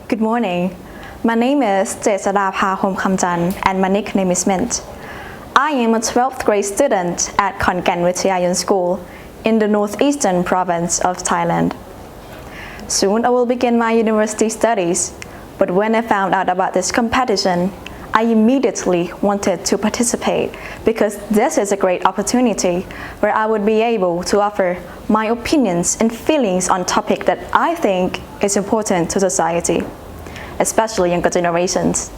Good morning. My name is เจษฎาภา โฮมคำจ and my nickname is Mint. I am a 12th grade student at ขอนแก่น ทยายน School in the northeastern province of Thailand. Soon I will begin my university studies, but when I found out about this competition, I immediately wanted to participate because this is a great opportunity where I would be able to offer my opinions and feelings on topic that I think is important to society, especially younger generations.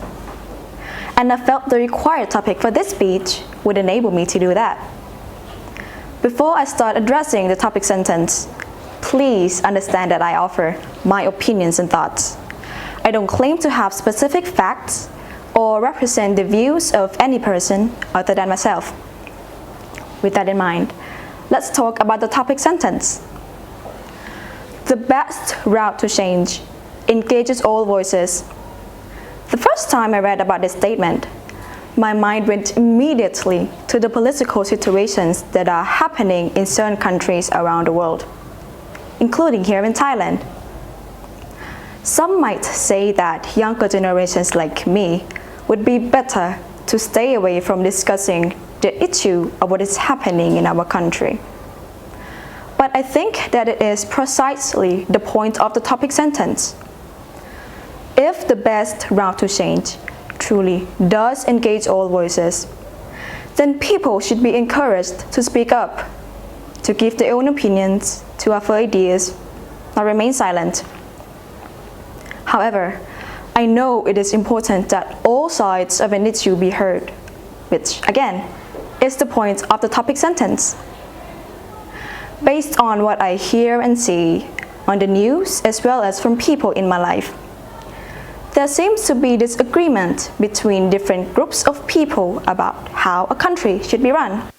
And I felt the required topic for this speech would enable me to do that. Before I start addressing the topic sentence, please understand that I offer my opinions and thoughts. I don't claim to have specific facts or represent the views of any person other than myself. With that in mind, let's talk about the topic sentence. The best route to change engages all voices. The first time I read about this statement, my mind went immediately to the political situations that are happening in certain countries around the world, including here in Thailand. Some might say that younger generations like me would be better to stay away from discussing the issue of what is happening in our country. But I think that it is precisely the point of the topic sentence. If the best route to change truly does engage all voices, then people should be encouraged to speak up, to give their own opinions, to offer ideas, not remain silent. However, I know it is important that all sides of an issue be heard, which again is the point of the topic sentence. Based on what I hear and see on the news as well as from people in my life, there seems to be disagreement between different groups of people about how a country should be run.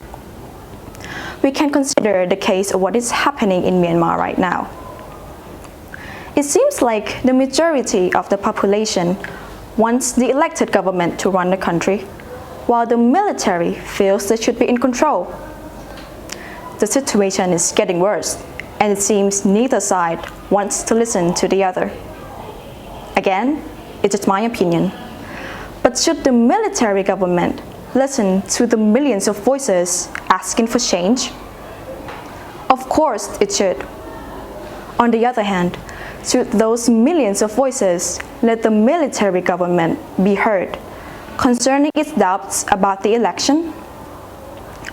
We can consider the case of what is happening in Myanmar right now. It seems like the majority of the population wants the elected government to run the country, while the military feels they should be in control. The situation is getting worse, and it seems neither side wants to listen to the other. Again, it is my opinion. But should the military government listen to the millions of voices asking for change? Of course it should. On the other hand, should those millions of voices let the military government be heard concerning its doubts about the election?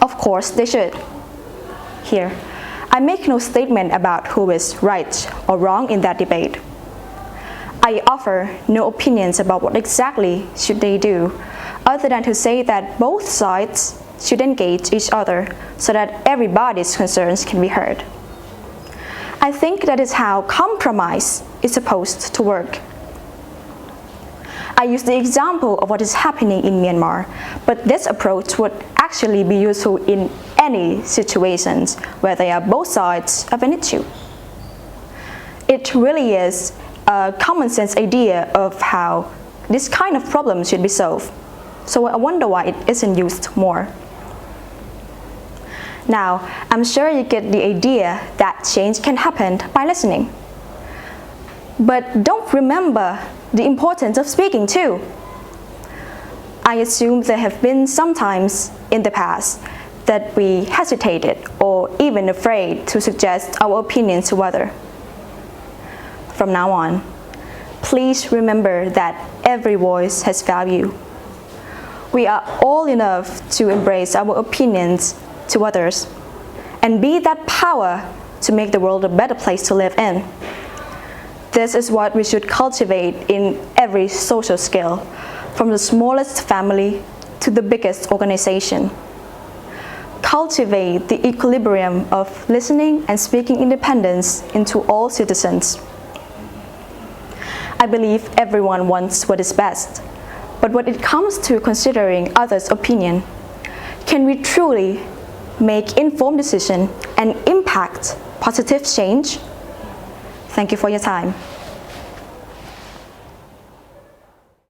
Of course they should. Here, I make no statement about who is right or wrong in that debate. I offer no opinions about what exactly should they do, other than to say that both sides should engage each other so that everybody's concerns can be heard. I think that is how compromise is supposed to work. I use the example of what is happening in Myanmar, but this approach would actually be useful in any situations where there are both sides of an issue. It really is a common sense idea of how this kind of problem should be solved, so I wonder why it isn't used more. Now, I'm sure you get the idea that change can happen by listening. But don't remember the importance of speaking too. I assume there have been some times in the past that we hesitated or even afraid to suggest our opinions to others. From now on, please remember that every voice has value. We are all enough to embrace our opinions to others and be that power to make the world a better place to live in. This is what we should cultivate in every social skill, from the smallest family to the biggest organization. Cultivate the equilibrium of listening and speaking independence into all citizens. I believe everyone wants what is best, but when it comes to considering others' opinion, can we truly make informed decision and impact positive change? Thank you for your time.